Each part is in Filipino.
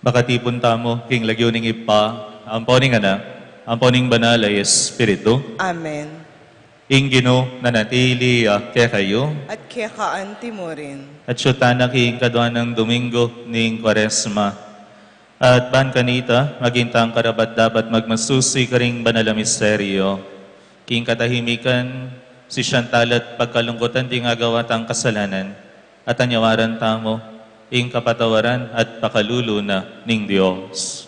Pakatipon tamo, king lagyuning ipa, amponing anak, amponing banal ay Espiritu, Amen. Ingino nanatili kaya kayo, At kaya kaanti mo rin. at syutana king kadwa ng Domingo ning Kwaresma. At ban kanita, magintang karabat dapat magmasusi karing banal na misteryo. King katahimikan, si Chantal at pagkalungkutan di nga gawatang kasalanan, at anyawaran tamo, ing kapatawaran at pakaluluna ning Diyos.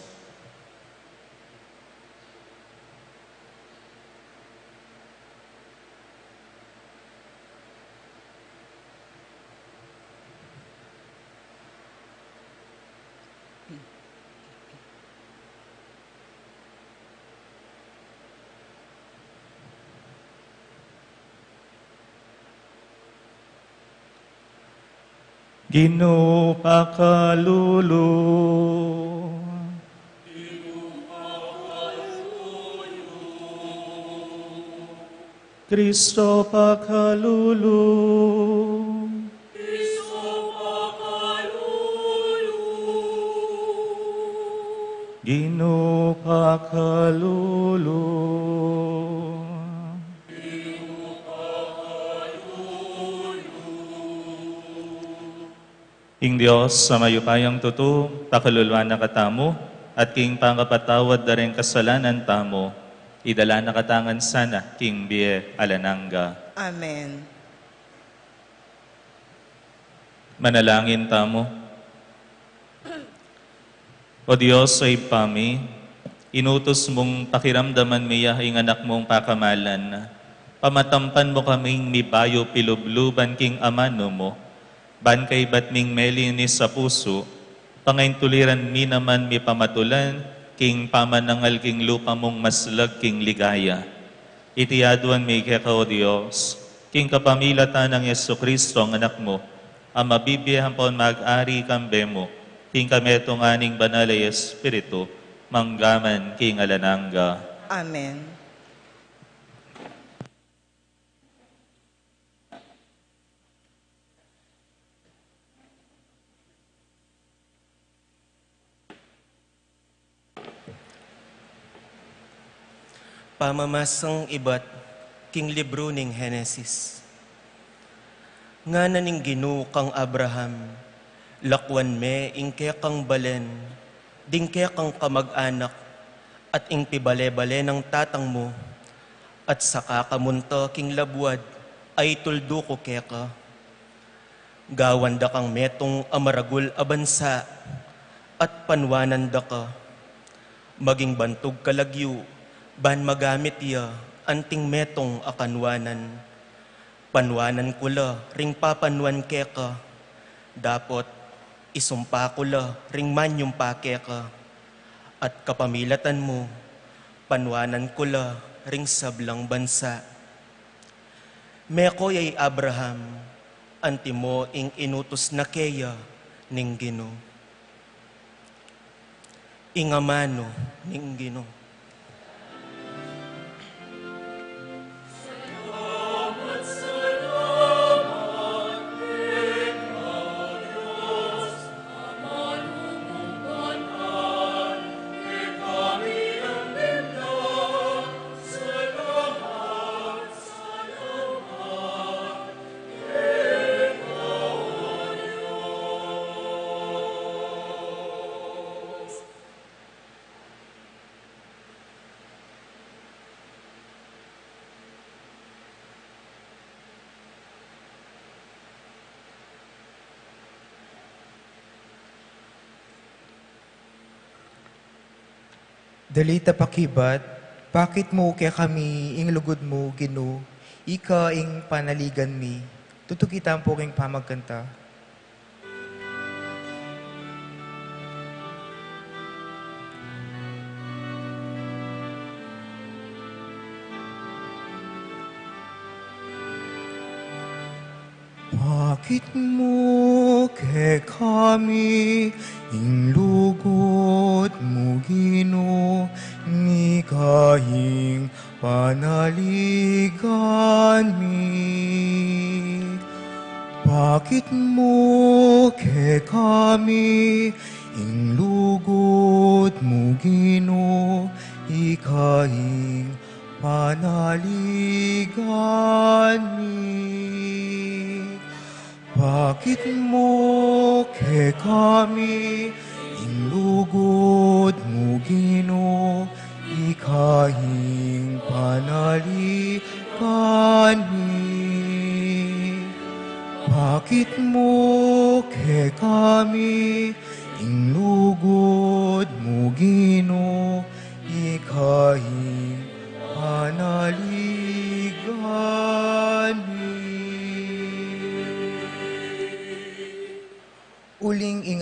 Ginoo pakalulu. Kristo pakalulu. Ginoo pakalulu. Ing Diyos sa mayupayang tuto, pakaluluan na katamo, at king pangkapatawad na rin kasalanan tamo, idala na katangan sana, king biye alananga. Amen. Manalangin tamo. O Diyos ay pami, inutos mong pakiramdaman miya ing anak mong pakamalan, pamatampan mo kaming mibayo pilubluban king amano mo, ban kay batming melinis sa puso, pangaintuliran mi naman mi pamatulan, king pamanangal king lupa mong maslag king ligaya. Itiyaduan mi kaya ka, O Diyos, king kapamilatan ng Yesu Kristo ang anak mo, ang mabibiyahan pon mag-ari kambe mo, king kametong aning banal ay Espiritu, manggaman king alananga. Amen. Pamamasang iba't king libro ning Henesis. Nga naning Ginoo kang Abraham, lakwan me ingke kang balen, dingke kang kamag-anak, at ing pibale-bale ng tatang mo, at saka kamunta king labwad, ay tuldo ko keka. Gawanda kang metong amaragul abansa, at panwanan da ka. Maging bantog kalagyo, ban magamit ya, anting metong akanwanan. Panwanan ko la, ring papanwan keka. Dapot, isumpa ko la, ring manyong pakeka. At kapamilatan mo, panwanan ko la, ring sablang bansa. Meko ay Abraham, anti mo ing inutos na keya ning Ginoo. Ingamano ning Ginoo. Dalita pakibat, bakit mo kaya kami ing lugod mo, Ginoo, ika ing panaligan mi, tutukitan po king pamagkanta. Bakit mo kay kami ing lugod mo, Ginoo, ni kahing panaligan mi? Bakit mo kay kami ing lugod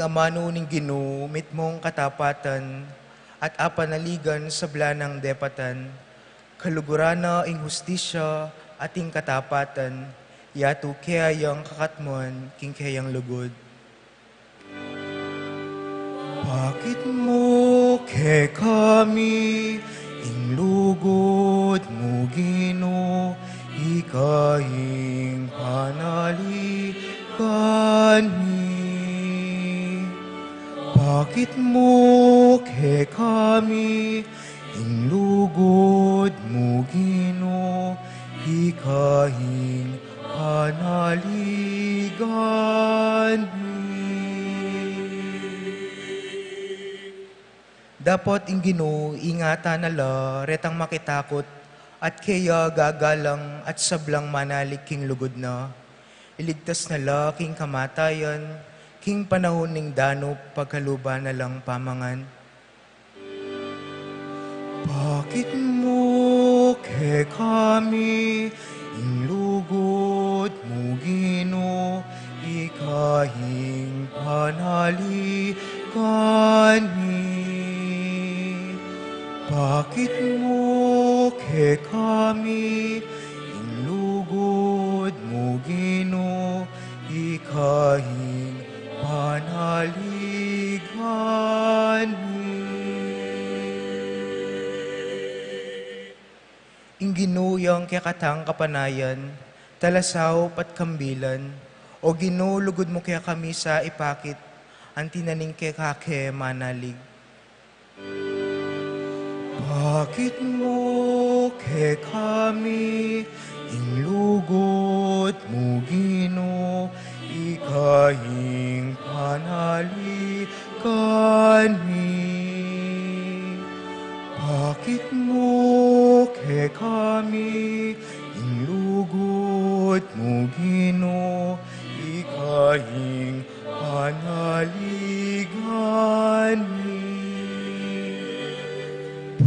amano ning Ginoo mitmong katapatan at apanaligan sa blanang depatan, kalugurana ing hustisya at ing katapatan, yato kayang kakatmuan king kayang lugod. Bakit mo ke kami ing lugod mo Ginoo, ikaing panaligan mi? Bakit mo ke kami ing lugod mo Ginoo, ikaing panaligan mi? Dapat ing Ginoo ingatan nala retang makitakot at kaya gagalang at sablang manalik king lugod na. Iligtas nala king kamatayan, king panahon ning danop pagkaluba na lang pamangan. Bakit mo ke kami ing lugod mo Ginoo, ikahing panaligan mi? Bakit mo ke kami ing lugod mo Ginoo, ikahing panaligan mi? Ing ginuyang kekatang kapanayan, talasaw pat kambilan, o Ginoo lugod mo kaya kami sa ipakit, ang tinaning kekake manalig. Bakit mo ke kami ing lugod mo Ginoo, ikahing panaligan mi? Bakit mo ke kami ing lugod mo Ginoo, ikahing panaligan mi?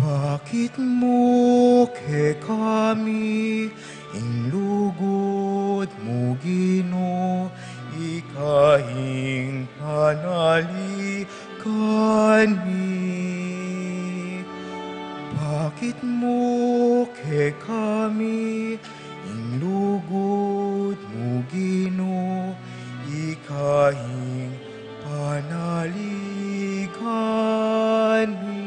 Bakit mo ke kami ing lugod mo Ginoo, ikahing panaligan mi? Bakit mo ke kami ing lugod mo Ginoo, ikahing panaligan mi?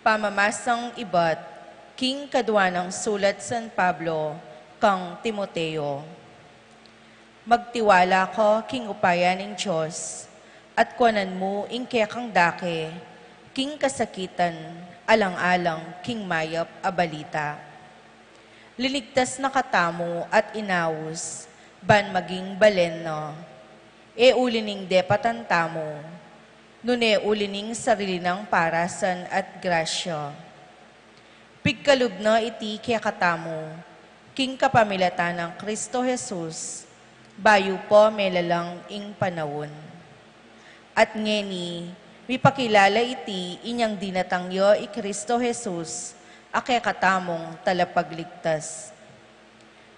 Pamamasang ibat, King Kadwanang Sulat San Pablo, kang Timoteo. Magtiwala ko, King upaya ng Diyos, at kuanan mo ing kekang dake, King kasakitan, alang-alang, King mayap abalita. Liligtas na katamo at inawos, ban maging baleno, e ulining depatan tamo, nune ulining sarili ng parasan at grasya. Pigkalub na iti kaya katamo, king kapamilatan ng Kristo Jesus, bayo po melalang ing panawon. At ngeni, mipakilala iti inyang dinatangyo i Kristo Jesus, ake katamong talapagligtas.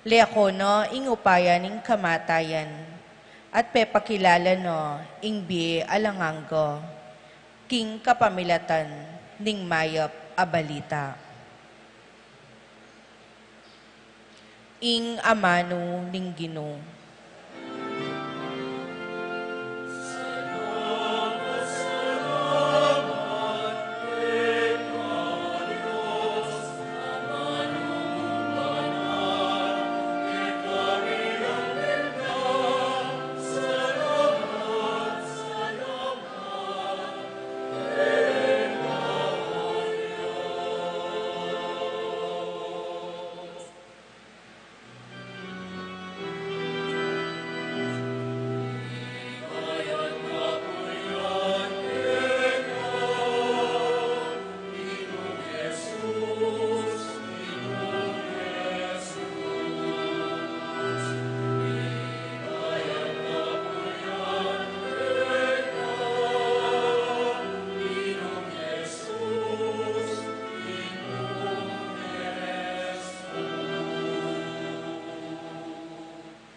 Leakono ing upaya ning kamatayan, at pepakilala no ing biye alanganggo, king kapamilatan ning mayap abalita. Ing amano ning Ginoo.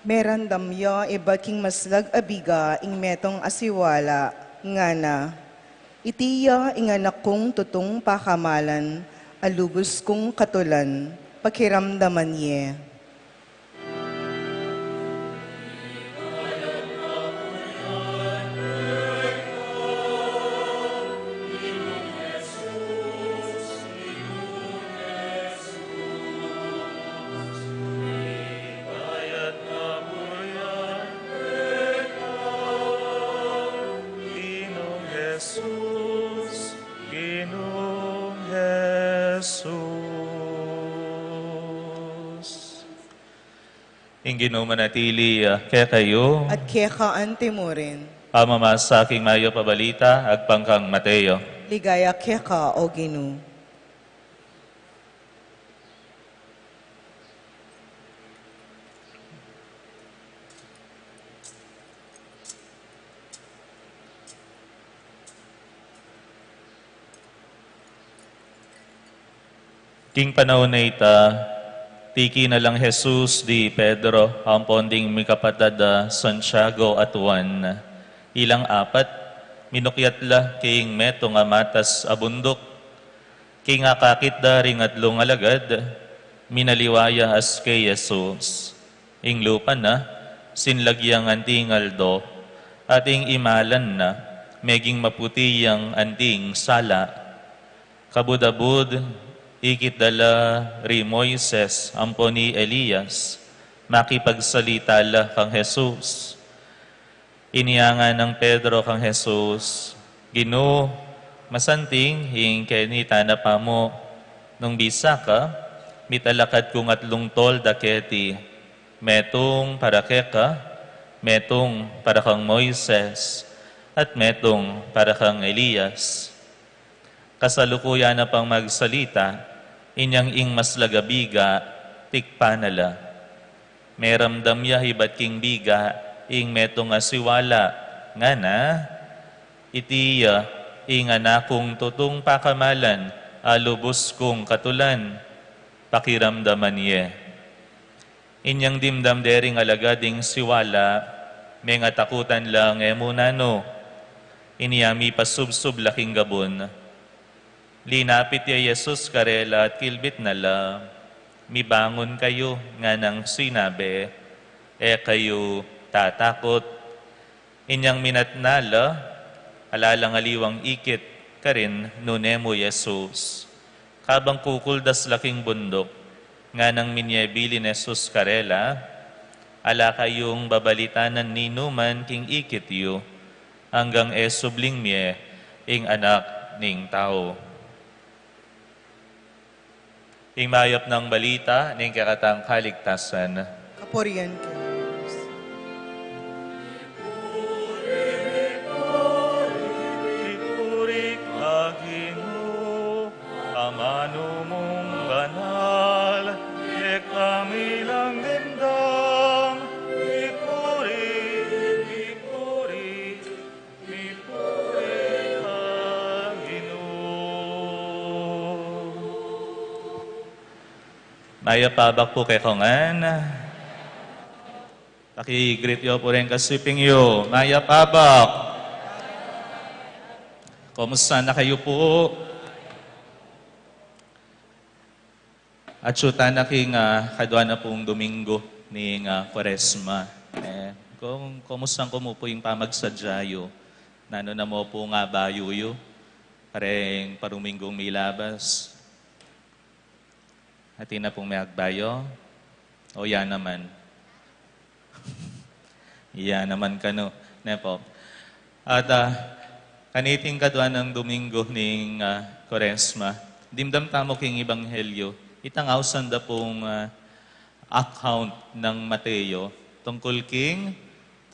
Merandamya iba king maslag abiga ing metong asiwala nga na. Itiya ing anak kong tutong pakamalan, alubos kong katulan, pakiramdaman ye. Ginoo manatili kaya kayo, At kekaante mo rin. pamama sa aking mayo pabalita, agpangkang Mateo. Ligaya keka o Ginoo. King panahon na ita, tiki na lang Jesus di Pedro, ang ponding mi kapatad Santiago at Juan. Ilang apat, minukyat la king meto nga matas abundok. King akakit da ring at lungalagad, minaliwaya as kay Jesus. Ing lupa na, sinlagyang anting aldo, ating imalan na, meging maputiyang anting sala. Kabudabud, ikit dala ri Moises, ampo ni Elias, makipagsalita la kang Jesus. Iniyangan ng Pedro kang Jesus, Ginoo, masanting hing kenita na pa mo, nung bisa ka, mitalakad kong atlong tol daketi, metong para keka, metong para kang Moises, at metong para kang Elias. Kasalukuyan na pang magsalita, inyang ing mas lagabiga, tikpanala. Meramdam ya hibat king biga, ing metong asiwala, nga na, itiya, ing anakong tutong pakamalan, alubos kong katulan, pakiramdaman ye. Inyang dimdam dering alagading siwala, may nga takutan lang emunano, iniyami pasubsub laking gabon. Linapit ya Jesus karela at kilbit nala, mibangon kayo nga nang sinabi, kayo tatakot. Inyang minatnala, alalang aliwang ikit ka rin nunemo Jesus. Kabang kukuldas laking bundok, nga nang minyebili ni Jesus karela, ala kayong babalitanan ni numan king ikit yu, hanggang subling miye, ing anak ning tao. Ing mayap ng balita, ning kakatang kaligtasan. Kapurian ka. Ipuri ka, Ginoo, amano mong banal, kami lang dendam. Ipuri ka, Ginoo. Maya pabak po kay Kongan. Paki-greet yo po rin kasiping yo. Maya pabak. Kumusta na kayo po? At syuta na king kadwa na pong Domingo ni Quaresma. Kumusta ko mo po yung pamagsadyayo? Nano na mo po nga bayo yo? Pareng paruminggong may labas. Hati na pong may agbayo? O yan naman. Yan naman kano. Nepo. At kaniting kadwa ng Domingo ning Quaresma, dimdam tamo king Ebanghelyo, itangawsan da pong account ng Mateo tungkol king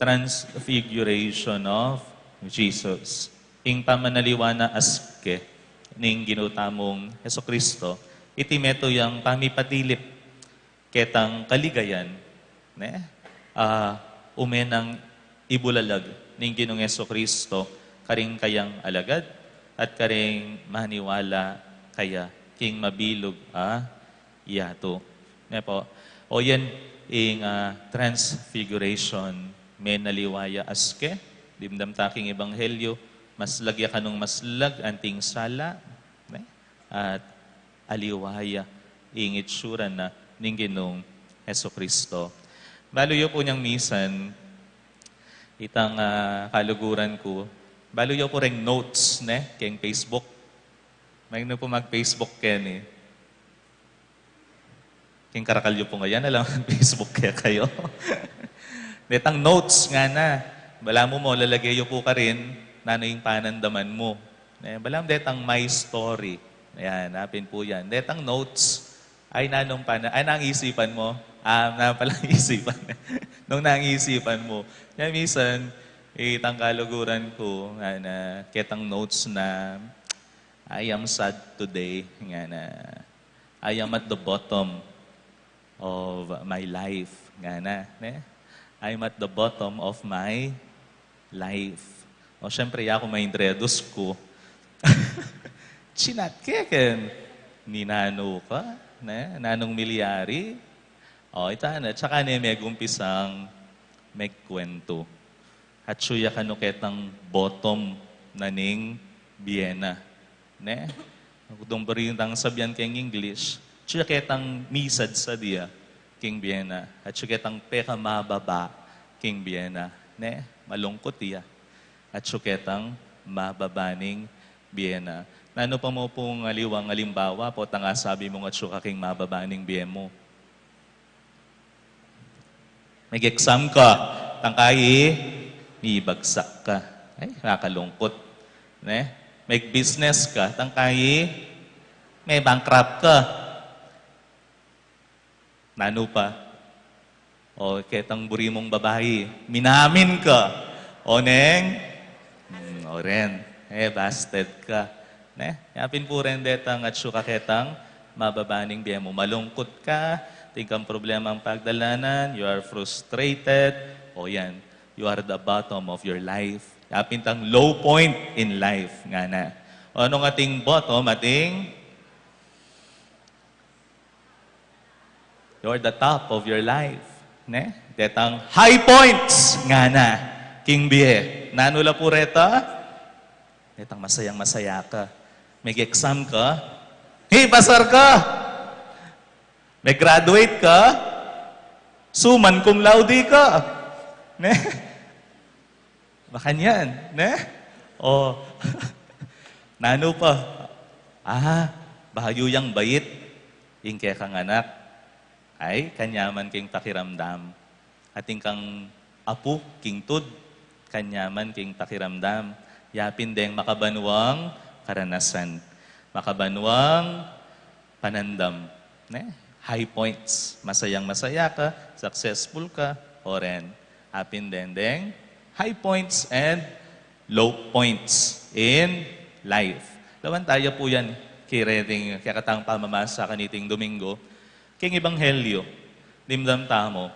transfiguration of Jesus. Ing pamanaliwa na aske ning ginutamong Hesukristo, iti meto yang pamipatilip ketang kaligayan, ne? Umenang ibulalag ning Ginoong Hesukristo karing kayang alagad at karing maniwala kaya king mabilog yato. Ne po? O yan, ing transfiguration, may naliwaya aske, dimdam taking ebanghelyo, mas lagya ka nung maslag, anting sala, at aliwaya, ing itsura na ning Ginoong Heso Kristo. Baluyo po niyang misan, itang kaluguran ko, baluyo po ring notes, keng Facebook. May po mag-Facebook ken King karakalyo po ngayon, alam Facebook kaya kayo. Netang notes nga na. Bala mo lalagay po ka rin, nano yung panandaman mo. Balam detang my story. Ayan, napin po yan. Detang notes, ay nanong nang isipan mo. Na palang isipan. Nung nang-isipan mo. Yan, minsan, itang kaluguran ko, na ketang notes na, I am sad today. Nga na, I am at the bottom of my life. Nga na, I'm at the bottom of my life. O, syempre, ako may introduce ko. Chinat keken. Ni Nano ka, Nanong Milyari. O, itana. Tsaka may gumpisang may kwento. At suya ketang bottom na ning Vienna. Kung berintang sabihan keng English, siya ketang misad sa dia, King Vienna. At siya ketang peka mababa, King Vienna. Malungkot iya. At siya ketang mababaning Vienna. Nano pa mo pong aliwang alimbawa po, tanga sabi mo nga siya king mababaning Vienna mo. Nag-exam ka, tangkayi, ibagsak ka. Ay, nakakalungkot. May business ka, tangkayi, may bankrupt ka. Nano pa? O ketang buri mong babae, minamin ka. O neng, o ren, busted ka. Yapin po ren detang at syuka ketang mababaning biya mo. Malungkot ka, tingkang problema ang pagdalanan, you are frustrated, o yan, you are the bottom of your life. Yapin tang low point in life, nga na. O anong ating bottom, ating you're the top of your life. Detang high points nga na. King Bie. Nanula po reta? Detang masayang masaya ka. May exam ka? Hey, pasar ka! May graduate ka? Suman cum laude ka. Baka niyan. O, nano pa? Bahayo yang bayit. Ingke kang anak. Ay, kanyaman king pakiramdam. Ating kang apu, king tud, kanyaman king pakiramdam. Yapin deng makabanwang karanasan. Makabanwang panandam. High points. Masayang masaya ka, successful ka, oren. Apin deng high points and low points in life. Lawan tayo po yan, kireting, kaya katang pamamasa kaniting Domingo. King Ebanghelyo, dimdam tamo,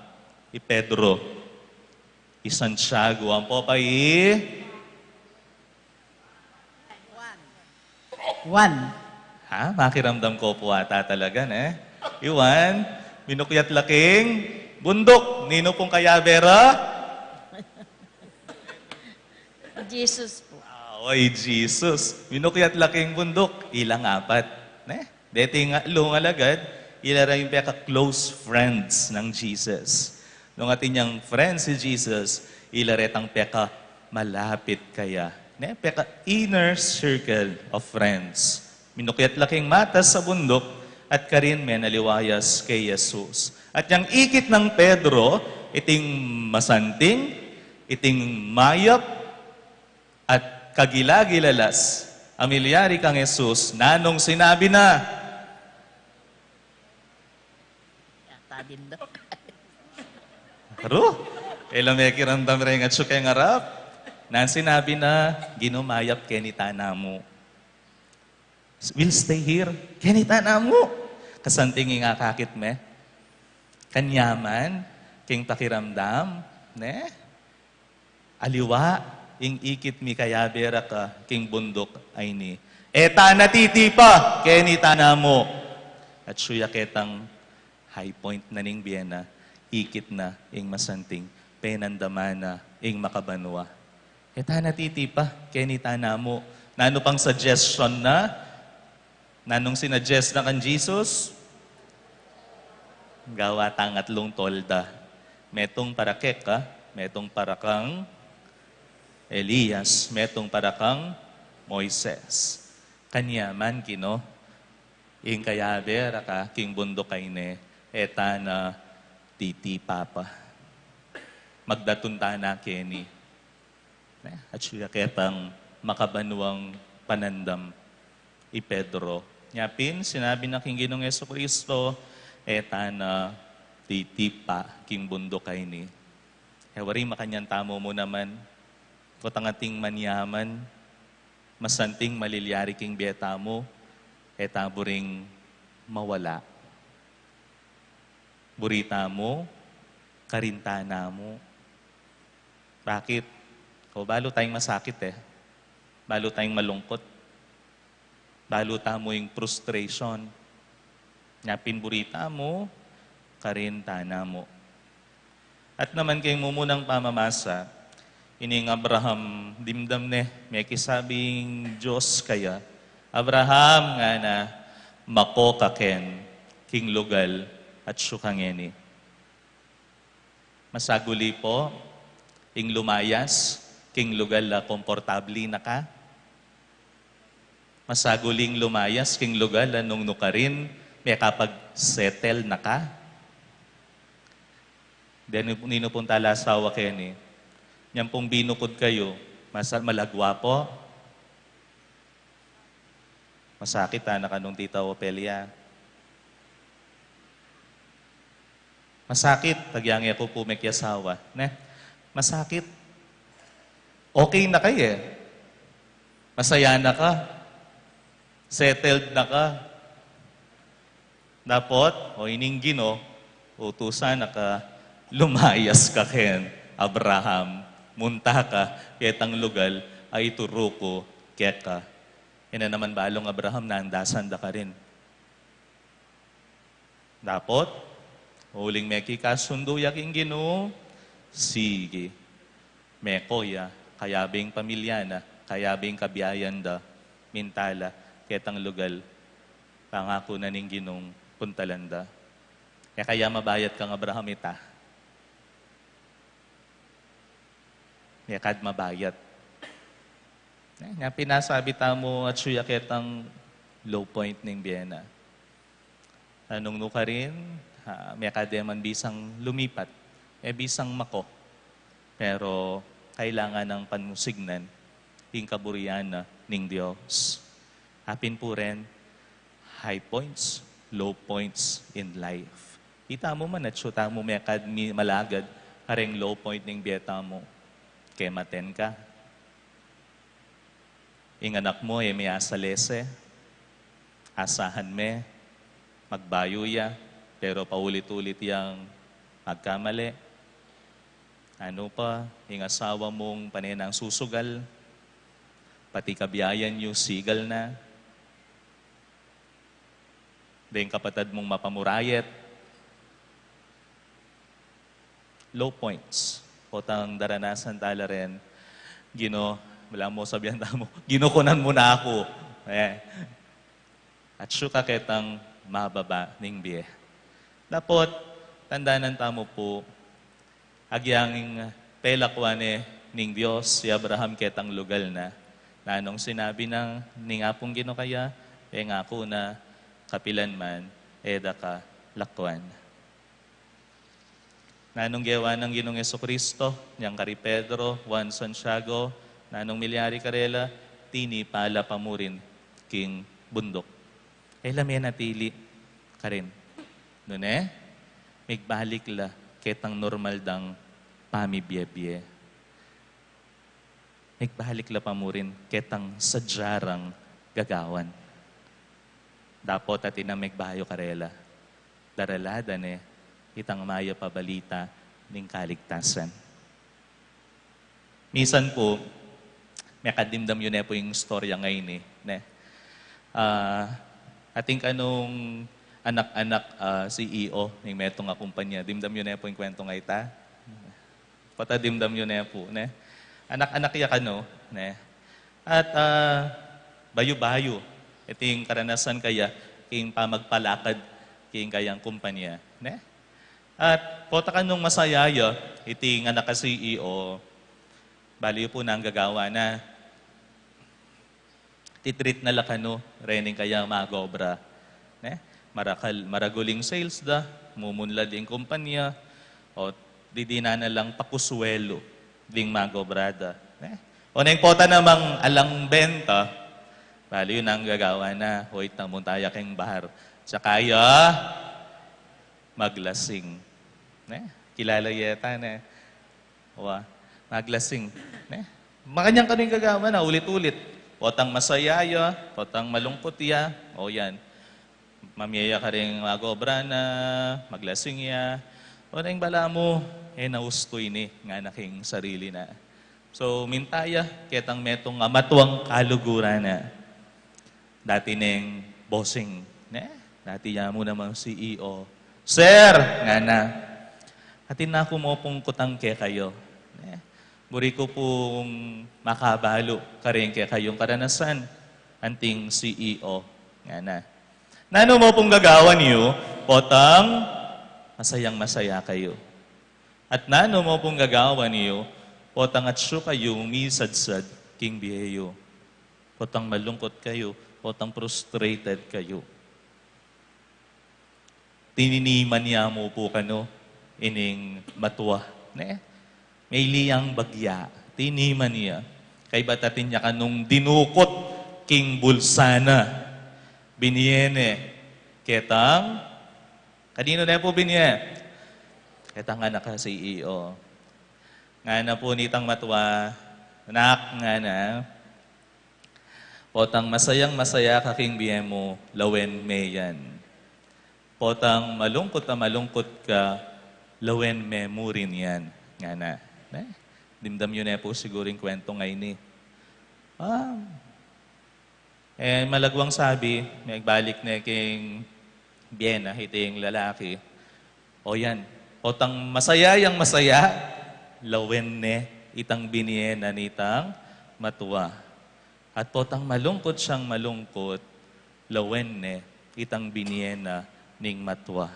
Pedro, Santiago, ang popay, Juan. Makiramdam ko po ata talaga, Iwan, minukyat laking bundok, nino pong kaya Vera? Jesus po. Oy, Jesus, minukyat laking bundok, ilang apat, Deti nga, lungalagad, ilara yung close friends ng Jesus. Nung ating niyang friends si Jesus, ilaretang peka malapit kaya. Peka inner circle of friends. Minukyat laking matas sa bundok at karin men naliwayas kay Jesus. At yung ikit ng Pedro, iting masanting, iting mayap, at kagilagilalas, amilyari kang Jesus, nanong sinabi na, Karo, may kiramdam rin at syukay ngarap. Nan sinabi na, ginumayap kenitana mo. Will stay here, kenitana mo. Kasanting nga kakit me. Kanyaman, king pakiramdam, aliwa, ing ikit mi kaya bera ka, king bundok ay ni. Eta natitipa, kenitana mo. At suya ketang high point na ning Biena, ikit na ing masanting, penandamana ing makabanwa. Eta natitipa, keni tanamo. Nano pang suggestion na, nanong sinuggest na kan Jesus, gawa tangatlong tolda. Metong para keka, metong para kang Elias, metong para kang Moises. Kanya man kino, ing kayabe raka king bundok kayne, eta na titi papa. Magdatunta na keni. At siya ketang makabanuang panandam i Pedro. Nyapin, sinabi na king Ginong Jesucristo, eta na titi pa king bundok kayni. Hewari makanyan tamo mo naman, kotangating manyaman, masanting malilyari king beta mo, etaburing mawala. Burita mo, karintana mo. Bakit? O balo tayong masakit Balo tayong malungkot. Balo tamo yung frustration. Nyapin burita mo, karintana mo. At naman kayong mumunang pamamasa, ining Abraham, dimdam may kisabing Diyos kaya. Abraham nga na, mako kaken, king lugal, at syukangeni. Masaguli po, ing lumayas, king lugal na komportabli na ka. Masaguling lumayas, king lugal na nung nukarin, may kapag settle na ka. Then, ninupunta lasawa keni. Yan pong binukod kayo, malagwa po. Masakit na kanong tita Opelia. Masakit, tagyangya ko po may kiyasawa. Masakit. Okay na kayo Masaya na ka. Settled na ka. Dapat, ining Gino, utusan na ka, lumayas ka ken, Abraham. Munta ka, ketang lugal, ay turo ko, keka. Ina naman balong Abraham, naandasan da ka rin. Dapat, huling meki kasundo yaking Ginoo, sige. Mekoya, kayabing pamilya na, kayabing kabiyayan da, mintala, ketang lugal, pangako na ning Ginong puntalanda. Kaya mabayat kang Abraham ita. Kad mabayat. Nga pinasabi tamo at suya ketang low point ng Biena. Anong nuka rin, may kademan bisang lumipat, bisang mako. Pero kailangan ng panusignan, yung kaburiana ng Diyos. Hapin po rin, high points, low points in life. Kita mo man at syuta mo may malagad, kareng low point ng biyeta mo. Kematen ka. Ing anak mo may asalese, asahan me, magbayo ya, pero paulit-ulit yang magkamali. Ano pa, ing asawa mong paninang susugal, pati kabiyayan yung sigal na, dahil kapatid mong mapamurayet, low points. O tang daranasan tala rin, Gino, wala mo sabihan mo, ginukunan mo na ako. At syuka ketang mababa ning biye. Dapat, tandaanan tamo po, agyanging pelakwane ning Diyos, si Abraham ketang lugal na, nanong sinabi ng ning apong Gino kaya, ngako na kapilan man, eda ka lakwan. Nanong gawa ng Ginong Jesucristo, niyang kari Pedro, Juan Santiago, nanong Milyari Karela, tini pala pamurin king bundok. Lamay natili ka rin. Noon migbalik la ketang normal dang pamibye-bye. Migbalik la pamurin ketang sadyarang gagawan. Dapat at inamigbayo karela. Daraladan itang maya pabalita ng kaligtasan. Minsan po, may kadimdam yun po yung storya ngayon ating anak-anak CEO ng metong nga kumpanya. Dimdam yun na po yung kwento nga ita. Pata dimdam yun na po. Ne? Anak-anak ya kano. Ne? At bayo-bayo. Ito yung karanasan kaya king pamagpalakad king kayang kumpanya. Ne? At pota ka nung masayaya, ito yung anak ka CEO, baliw po na ang gagawa na titreat na lakano, rening kaya magobra. Ne? Maraguling sales da, mumunlad yung kumpanya, o didina na lang pakuswelo ding magobrada. Ne? O nang pota namang alang benta, baliw na ang gagawa na, hoy, tamuntaya keng bahar. Tsakaya, maglasing. Ne? Kilala yata na. Wa, maglasing. Ne? Makanyang kaming gagawa na, ulit-ulit. Potang masayaya, potang malungkot ya. O yan. Mamiyaya ka rin magobra na, maglasing ya. O na yung bala mo, naustoy ni nga naking sarili na. So, mintaya, ketang metong matuwang kaluguran na. Dati neng bossing. Ne? Dati ya mo naman CEO. Sir! Nga na. Atin na ako mo pong kutang ke kayo. Buri ko pong makabalo ka rin ke kayong karanasan. Anting CEO. Nga na. Nano mo pong gagawa niyo, potang masayang masaya kayo. At nano mo pong gagawa niyo, potang atsyo kayo, umisadsad, king biheyo. Potang malungkot kayo, potang frustrated kayo. Tininiman niya mo po kano, ining matuwa. Ne? May liyang bagya. Tiniman niya. Kay batatin niya kanong dinukot king bulsana. Biniyene. Ketang, kanino na po binye? Ketang anak ka CEO. Nga na po nitang matuwa. Anak nga na. Potang masayang masaya ka king biye mo, lawen meyan. Potang malungkot na malungkot ka, lawen memorin yan. Nga na. Dimdam yun po siguro yung kwento ngayon eh. Malagwang sabi, may balik na king Biena, ito yung lalaki. O yan, potang masaya yang masaya, lawen ne, itang biniena nitang matuwa. At potang malungkot siyang malungkot, lawen ne, itang biniena ning matuwa.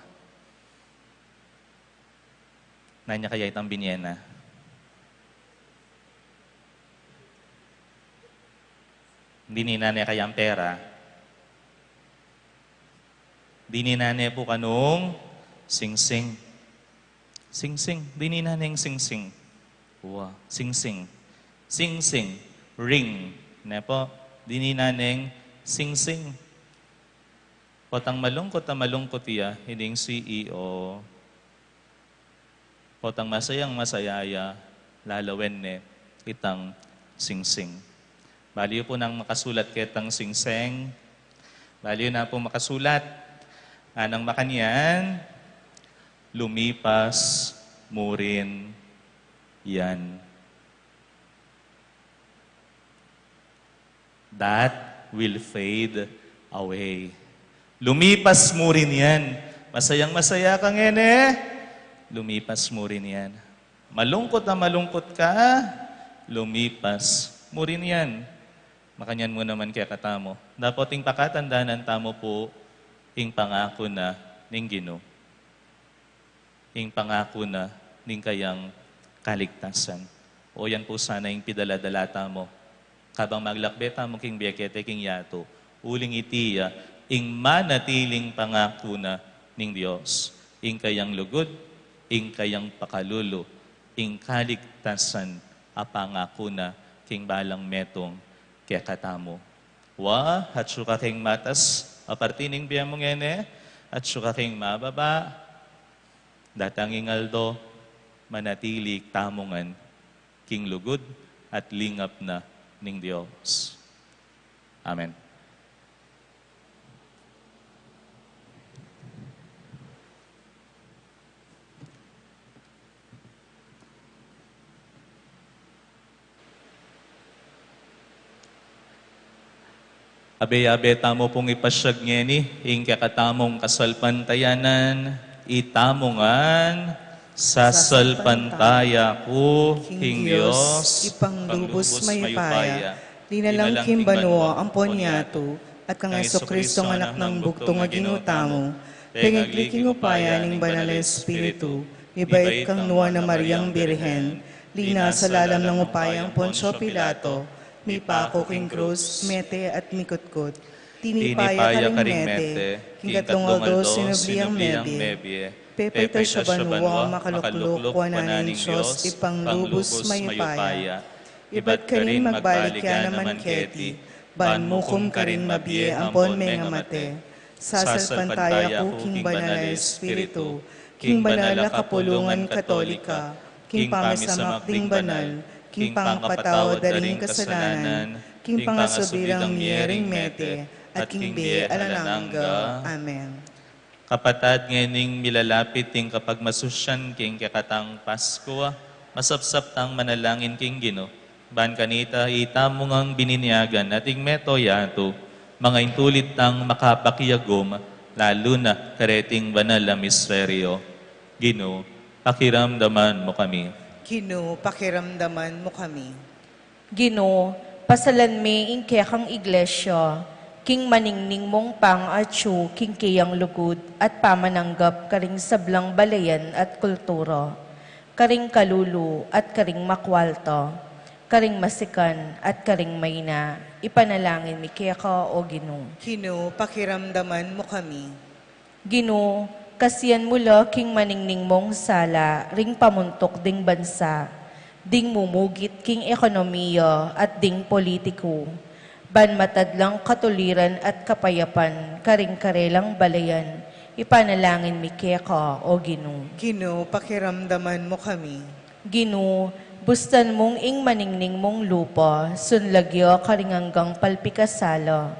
Nanya kaya itang biniena? Hindi ni nanay kaya ang pera. Hindi ni nanay po kanong sing-sing. Sing-sing. Hindi ni nanay yung sing-sing. Wow. Sing-sing. Sing-sing. Ring. Ne po. Hindi ni nanay sing-sing. Potang malungkot na malungkot iya, hindi yung CEO. Potang masayang masayaya, lalawen ne, itang sing-sing. Baliw po nang makasulat kitang sing-sing. Baliw na po makasulat. Anang makanyan, lumipas mo rin yan. That will fade away. Lumipas mo rin yan. Masayang masaya ka ngene. Lumipas mo rin yan. Malungkot na malungkot ka, lumipas mo rin yan. Makanyan mo naman kaya katamo. Dapat ting pakatandaanan tamo po ing pangako na ning Ginoo. Ing pangako na ning kayang kaligtasan. O yan po sana yung pidaladalata mo. Kabang maglakbeta mo king biyakete king yato, uling itiya, ing manatiling pangako na ning Diyos. Ing kayang lugod, ing kayang pakalulo, ing kaligtasan, apangako na king balang metong kaya katamo. Wa, at suka king matas, apartining biya mo ngene, at suka king mababa, datang ingaldo, manatili tamongan, king lugod at lingap na ning Diyos. Amen. Abe-abe tamo pong ipasyag ngeni, ing kakatamong kasalpantayanan, itamongan, sasalpantaya ko, King Diyos, ipanglubos mayupaya, dinalang kimbanwa ang ponyato, at kang Kristo ng anak ng bugtong aging utamo, pengagliking upaya ning banal na Espiritu, mibait kang nuwa na Mariang Birhen, lina sa lalam ng upayang Poncio Pilato, mi pako king krus, mete at mikutkot. Tinipaya ka ring mete, hingatlong aldo sinubliang mebye. Pepeta siya banwa, makalukluk, wananing Diyos, ipanglubos mayupaya. Iba't ka rin magbalik ka naman keti, ban mukum ka rin mabye ampon may ngamate. Sasalpantaya ko king banal na Espiritu, king banal na kapulungan katolika, king pamisamak ding banal, king pangpatawad daring kasalanan, king pangasubirang miyering mete, at king be alanangga. Amen. Kapatad ngayoning milalapit ting kapag masusyan king kakatang Pasko, masapsap tang manalangin king Gino. Ban kanita itamo ngang bininyagan ating meto yato, mga intulit tang makapakiyagom, lalo na kareting banal na misteryo. Gino, pakiramdaman mo kami. Gino, pakiramdaman mo kami. Gino, pasalanmi ing kekang iglesia, king maningning mong pang-atsu, king kiyang lugod, at pamananggap karing sablang balayan at kultura, karing kalulu at karing makwalta, karing masikan at karing mayna, ipanalangin mi keka o Gino. Gino, pakiramdaman mo kami. Gino, kasiyan mula king maningning mong sala, ring pamuntok ding bansa, ding mumugit king ekonomiya at ding politiko, ban matadlang katuliran at kapayapan, karing karelang balayan, ipanalangin mi keka o Gino. Gino, pakiramdaman mo kami. Gino, bustan mong ing maningning mong lupa, sunlagyo karinganggang palpikasala,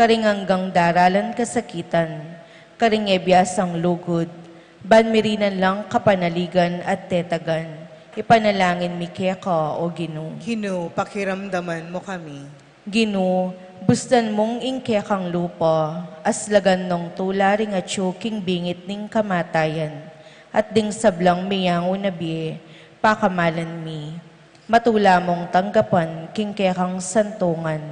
karinganggang daralan kasakitan, karing ebyasang lugod, banmirinan lang kapanaligan at tetagan, ipanalangin mi keka o Gino. Gino, pakiramdaman mo kami. Gino, bustan mong ing kekang lupa, aslagan nung tularing at king bingit ning kamatayan, at ding sablang miyango na biye, pakamalan mi. Matula mong tanggapan king kekang santungan,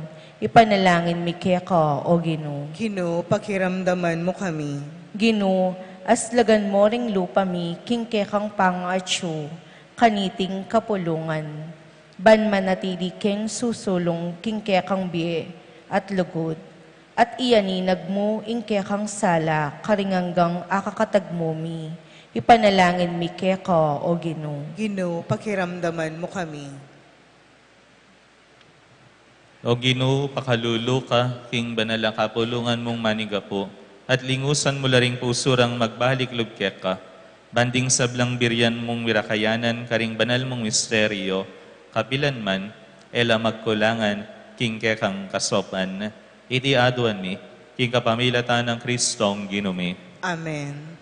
ipanalangin mi keka o Gino. Gino, pakiramdaman mo kami. Gino, aslagan mo ring lupa mi king kekang pang-atsu, kaniting kapulungan. Ban manatili king susulong king kekang biye at lugod. At iyaninag mo ing kekang sala karinganggang akakatagmo mi. Ipanalangin mi keka o Gino. Gino, pakiramdaman mo kami. O Gino, pakalulu ka, king banal ang kapulungan mong manigapo, at lingusan mo laring pusurang magbalik lubkek ka, banding sablang biryan mong mirakayanan, karing banal mong misteryo, kapilan man, ela magkulangan, king kekang kasopan, iti aduan mi, king kapamilatan ng Kristong Ginumi. Amen.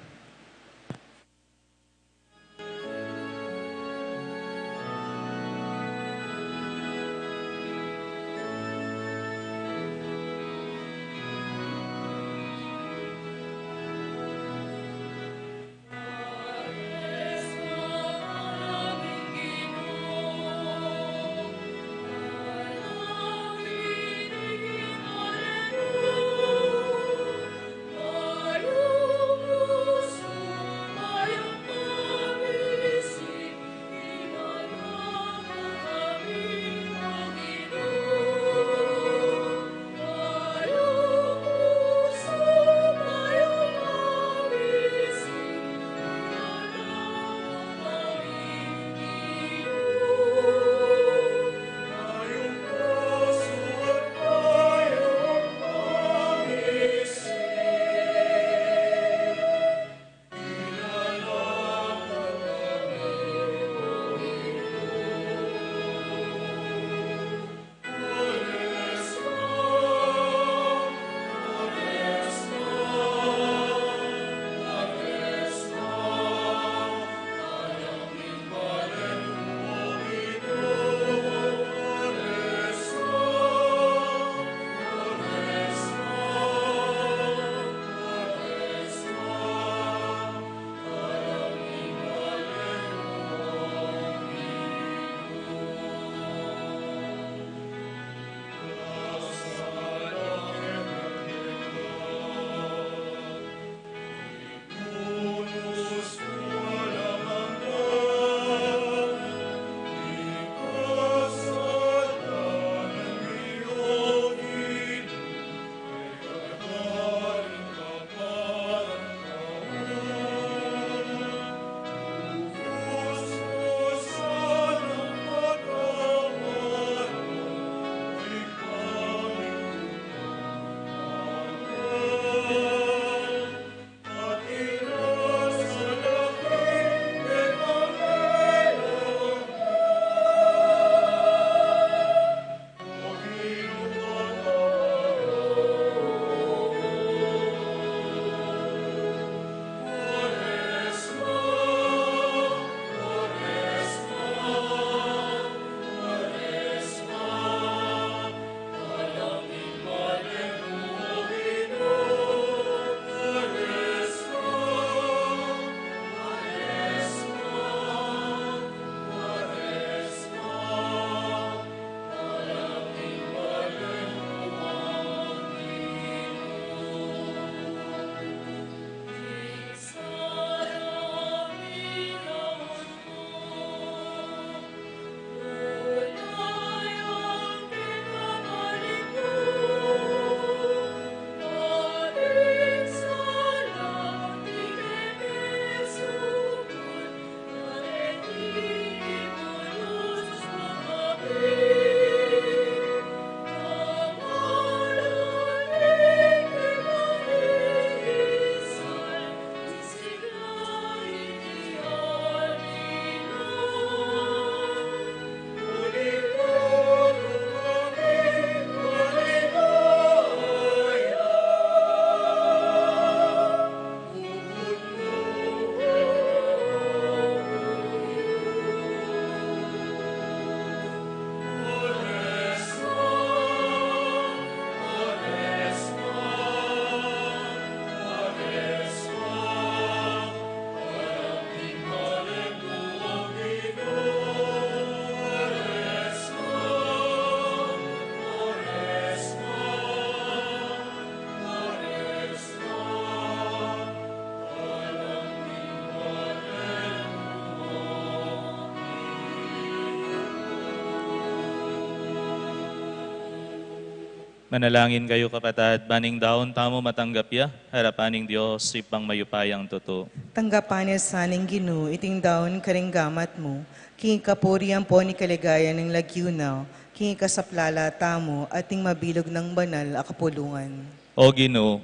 Manalangin kayo kapatad, baning daon tamo matanggap ya, harapaning Diyos, ipang mayupayang totoo. Tanggapan niya saning Ginoo, iting daon karing gamat mo, king kapuriyan po ni kaligaya ng lagyunaw, king kasaplala tamo, ating mabilog ng banal akapulungan. O Ginoo,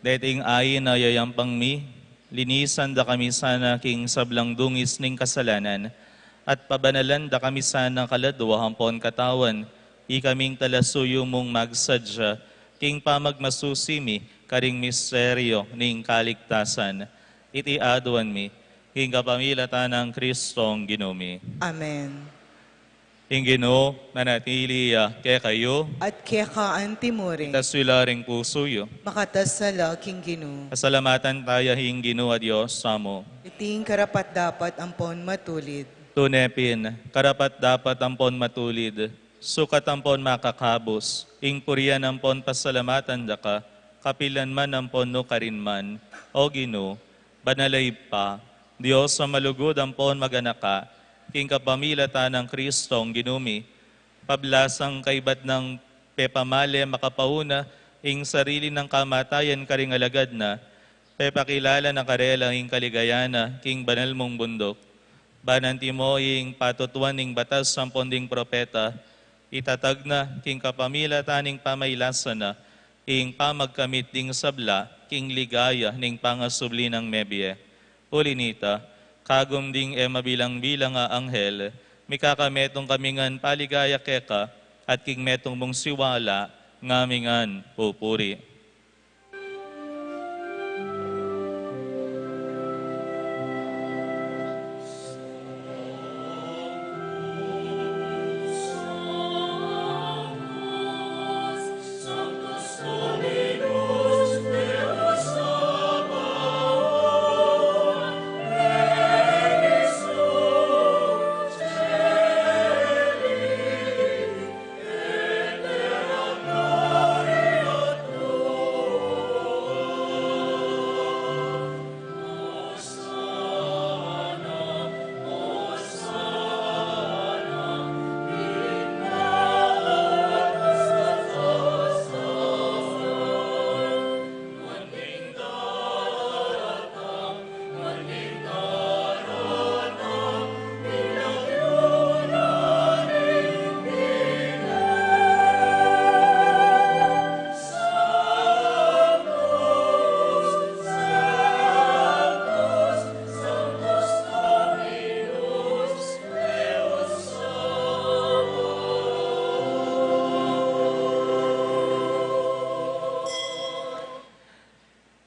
dating ayin na yayampang mi, linisan da kami sana king sablang dungis ning kasalanan, at pabanalan da kami sana kaladwa hampon katawan, ikaming talasuyo mong magsadya, king pamagmasusimi, karing misteryo ning kaligtasan, iti aduan mi, king kapamilata ng Kristong Ginoo. Amen. King Ginoo, manatili kaya kayo, At kaya ka antimore, taswilaring pusoyo. makatasala king Ginoo. Pasalamatan tayo hing Ginoo a Diyos samo. Iting karapat dapat ampon matulid. Tunepin, karapat dapat ampon matulid, sukat ampon makakabos, ing purian ampon pasalamatan da ka, kapilan man ampon no karinman, o Ginoo, banalay pa, Diyos sa malugod ampon maganaka, king kapamilata ng Kristong Ginoo, pablasang kaibat ng pepamale makapauna, ing sarili ng kamatayan karing alagad na, pepakilala na karela ing kaligayana, king banal mong bundok, bananti mo ing patutuan ning batas sa ponding propeta, itatag na king kapamila taning pamaylasan na, ing pamagkamit ding sabla, king ligaya ning pangasubli ng mebye. Ulinita, kagum ding mabilang-bilang nga anghel, mikakametong kamingan paligaya keka, at king metong mong siwala, ngamingan pupuri.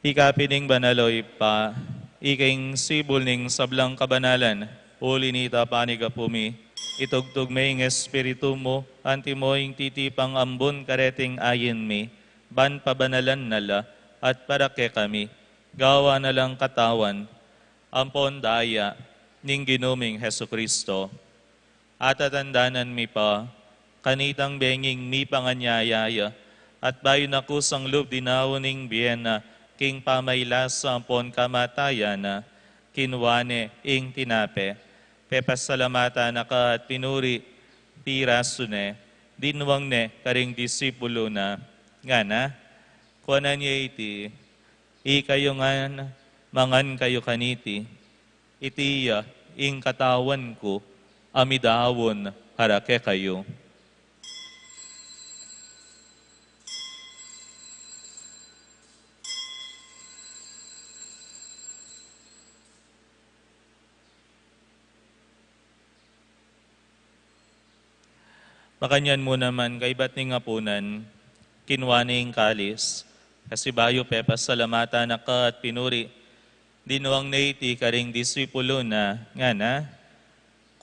Ikapining banaloy pa, iking sibol ning sablang kabanalan, ulinita panig pumi, itugtog may ng espiritu mo, anti mo ing titipang ambon kareting ayin mi, ban pabanalan nala, at parake kami, gawa na lang katawan, ampon daya, ning ginuming Heso Kristo. At atandanan mi pa, kanitang benging mi panganyayaya, at bayo na kusang loob dinawaning biyena, king pamaylas ampon kamatayana, kinwane ing tinape, pepasalamata na ka at pinuri, pirasune, dinwang ne karing disipulo na, nga na, kuanan niya iti, ikayo nga, mangan kayo kaniti, itiya, ing katawan ko, amidawon, harake kayo. Makanyan mo naman, kay ba't ning apunan, kinwaning kalis, kasi bayo pepas salamata na ka at pinuri, dinuang na iti karing disipulo na, nga na,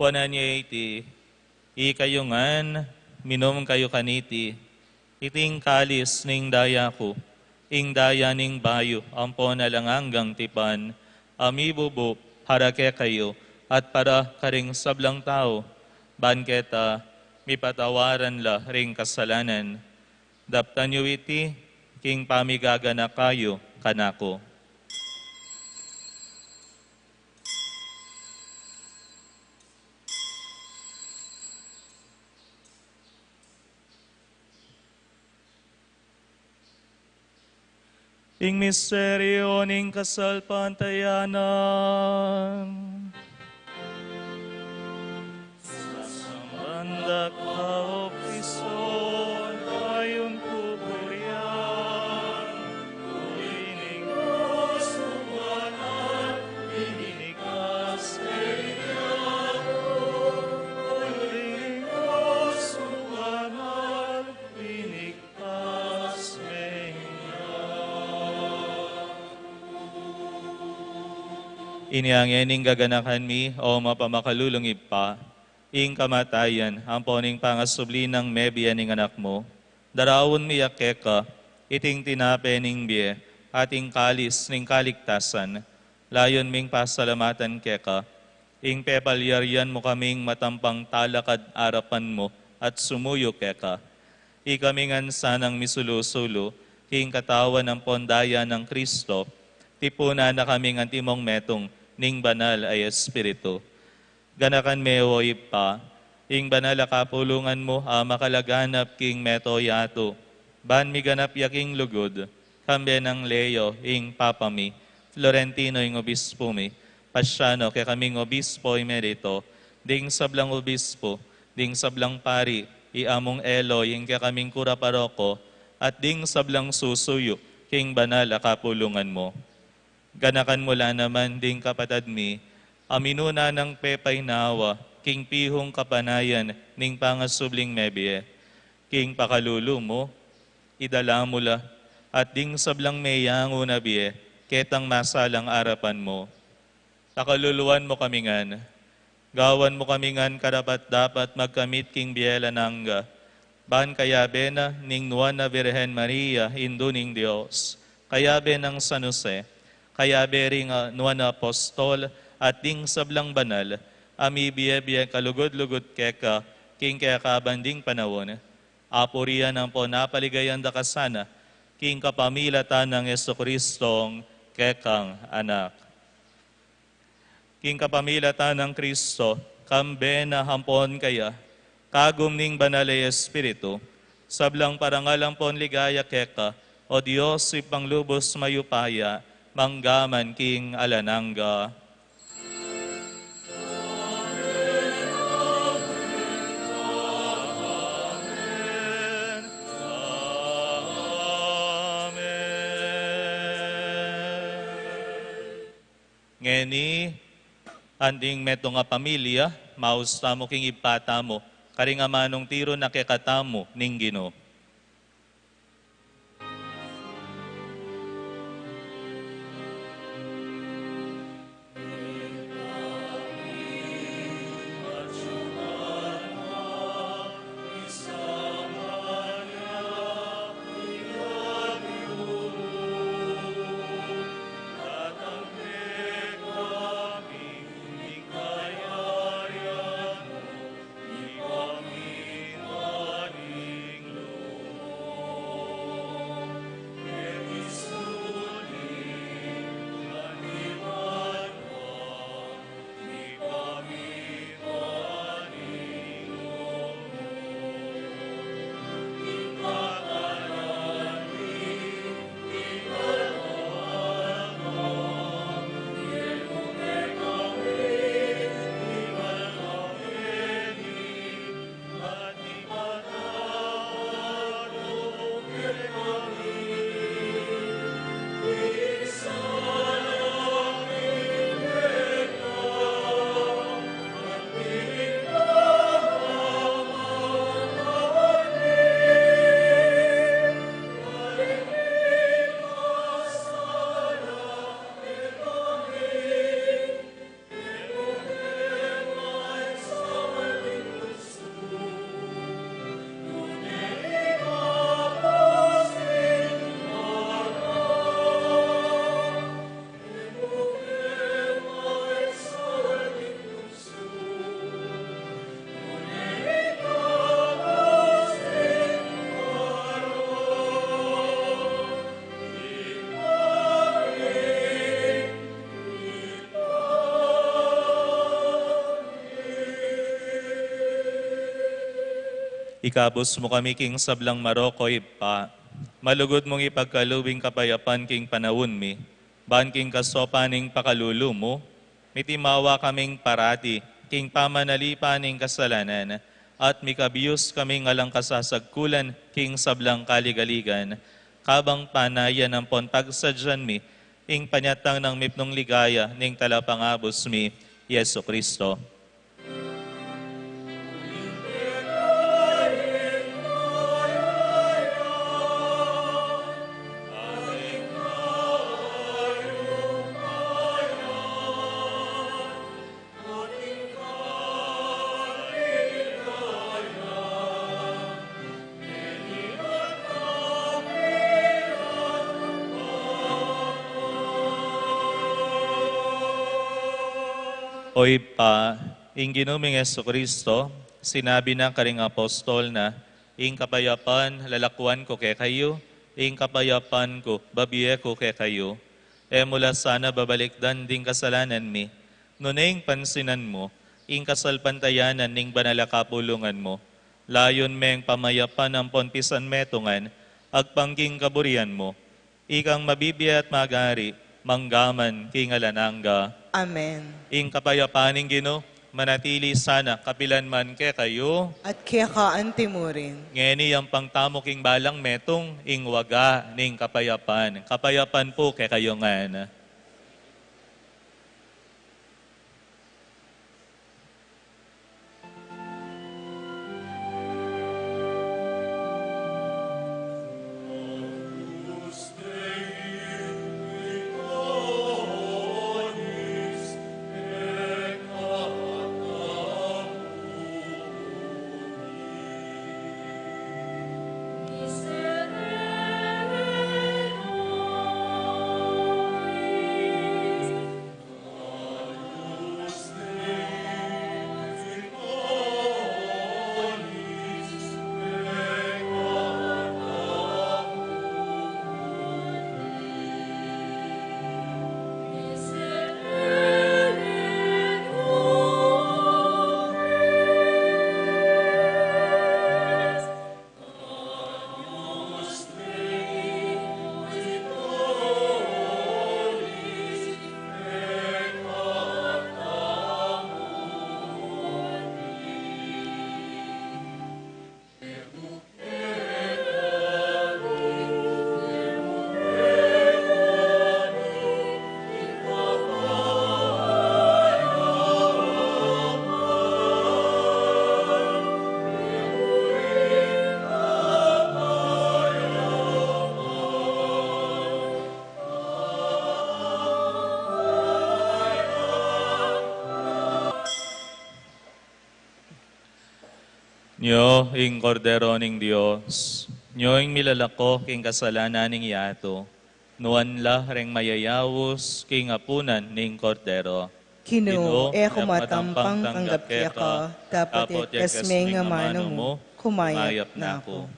kuanan niya iti, ikayo ngan, minom kayo kaniti, iting kalis ning daya ko, ing daya ning bayo, ampon na lang hanggang tipan, amibubo, harake kayo, at para karing sablang tao, banketa, mipatawaran la ring kasalanan. Daptan yu iti, king pamigagana kayo kanako. Ing misteryo ning kasalpantayanan. Sa sambanda ka, O Kristo, ayon pupurian, kulining ko sumanan, inikas kaya, kulining ko sumanan, inikas Iniangyaning gaganakan mi, o mapamakalulungib pa, ing kamatayan, ang poning pangasubli ng mebiya ning anak mo, darawon mi yakeka, iting tinape ning biye, ating kalis ning kaligtasan, layon ming pasalamatan keka, ing pepalyaryan mo kaming matampang talakad arapan mo, at sumuyo keka. Ikamingan sanang misulusulo, king katawan ng pondaya ng Kristo, tipuna na kaming antimong metong, ning banal ay Espiritu. Ganakan meo ipa, ing banal kapulungan mo, makalaganap king meto yato, ban mi ganap yaking lugod, kambe ng Leo, ing papami, Florentino ing obispo mi, Pasyano, kaya kaming obispo emerito, ding sablang obispo, ding sablang pari, iamong Eloy, ing kaya kaming kura paroko, at ding sablang susuyo, king banal kapulungan mo. Ganakan mula naman ding kapatad mi, aminuna ng pepay nawa, king pihong kapanayan, ning pangasubling mebye, king pakalulu mo, idala mula, at ding sablang meyango na biye, ketang masalang arapan mo. Takaluluan mo kamingan, gawan mo kamingan karapat dapat magkamit king biela nangga, ban kayabe na ning nuwan na Virhen Maria, Indo ning Diyos, kayabe ng San Jose, kaya bering nuwan na apostol at ding sablang banal, ami biye kalugod-lugod keka, king kaya kabanding panawon, apurian ang po napaligayan da kasana, king kapamilatan ng Jesucristong kekang anak. King kapamilatan ng Kristo, kambe na hampon kaya, kagum ning banal ay Espiritu, sablang parangalang pon ligaya keka, o Diyos ipanglubos mayupaya, manggaman king alanangga. Amen. Amen. Ngeni, anding meto nga pamilya, mausta mo king ipata mo, karinga manong tiro na kekatamo ning Ginoo. Ikabos mo kami king sablang Maroko ipa, Malugod mong ipagkalubing kapayapan king panawon mi, ban king kasopaning pakalulu mo, mitimawa kaming parati, king pamanalipaning kasalanan, at mikabiyos kaming alang kasasagkulan, king sablang kaligaligan, kabang panayan ng pontagsadyan mi, ing panyatang ng mipnong ligaya, ning talapangabos mi, Yeso Kristo. Oy pa, ing ginuming Yeso Kristo, sinabi ng karing apostol na, ing kapayapan lalakwan ko kay kayo, ing kapayapan ko babiye ko kay kayo. Mula sana babalikdan ding kasalanan mi, nuning pansinan mo, ing kasalpantayanan ning banalakapulungan mo. Layon meng pamayapan ang ponpisan metungan, agpangking kaburian mo. Ikang mabibiya at magari, manggaman king alananga. Amen. Ing kapayapaning Gino, manatili sana kapilan man ke kayo. At kaya kaanti mo rin. Ngeni ang pangtamoking balang metong ing waga ning kapayapan. Kapayapan po ke kayo nga. Nyo, ing kordero ning Dios, nyo ing milalako king kasalanan ning yato, nuan la reng mayayawos king apunan ning kordero. Kino, kumatampang tanggap kaya ka, dapat kasmeng nga mano mo, kumayap na ako.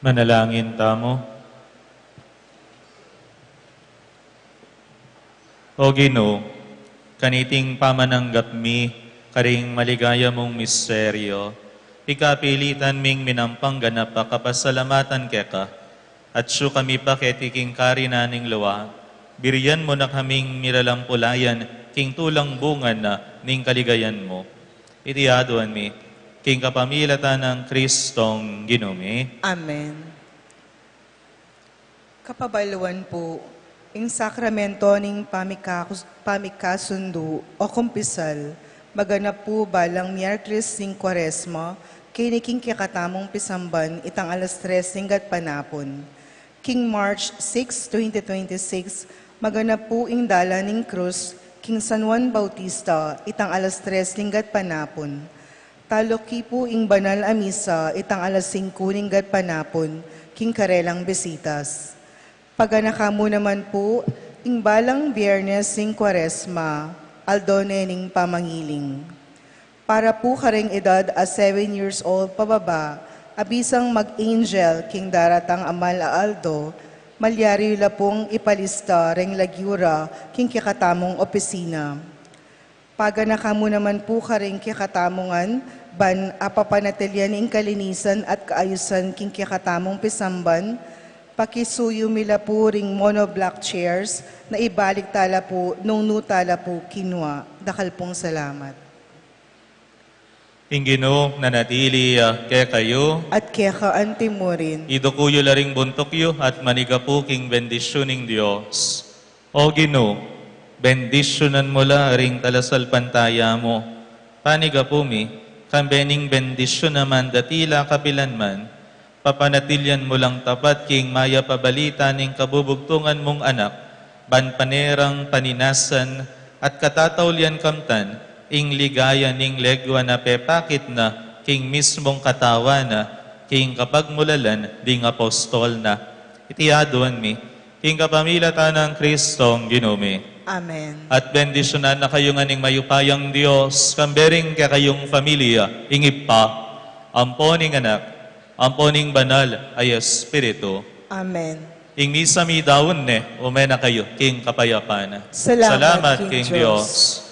Manalangin tamo. O Ginoo, kaniting pamananggap mi, karing maligaya mong misteryo, ikapilitan ming minampang ganap pa kapasalamatan keka, at siyo kami pa ketiking karinaning luwa, biriyan mo na kaming miralampulayan, king tulang bungan na ning kaligayan mo. Itiaduan mi, king kapamilatan ng Kristong Ginumi. Amen. Kapabaluan po, ing sakramento ning pamikasundo o kumpisal, maganap po balang Miyerkules ning Kwaresma, kiniking kikatamong pisamban itang alas 3 gat panapon. King March 6, 2026, maganap po ing dala ning krus, King San Juan Bautista, itang alas 3 gat panapon. Taloki po ing banal a misa, itang alas 5 gat panapon, King Karelang Besitas. Paganakamu naman po, ing balang Biyernes ning Kwaresma, aldone ning pamangiling. Para po karing edad a 7 years old pababa, abisang mag-angel king daratang amal a aldo, malyari la pong ipalista reng lagyura king kikatamong opisina. Paganakamu naman po karing kikatamongan, ban apapanatilyan ing kalinisan at kaayusan king kikatamong pisamban, pakisuyo mila po ring mono-black chairs na ibalik tala po nung nutala po kinwa. Dakal pong salamat. Ingino na natili kaya kayo, At kaya mo rin. idukuyo laring buntok at manigapu king bendisyoning Diyos. O Gino, bendisyonan mo la ring talasal pantaya mo. Panigapu mi, kambening bendisyon naman datila kapilan man, papanatilyan mo lang tapat king maya pabalita ning kabubugtungan mong anak, banpanerang paninasan at katatawlian kamtan, ing ligaya ning legwa na pepakit na king mismong katawa na, king kapagmulalan ding apostol na. Itiaduan mi, king kapamilatan ng Kristong Ginumi. Amen. At bendisyonan na kayo nga ning mayupayang Diyos, kambering kaya kayong pamilya, ingip pa, amponing anak, amponing banal ay Espiritu. Amen. Ing misa mi daon umena kayo, king kapayapana. Salamat, King King Diyos. Diyos.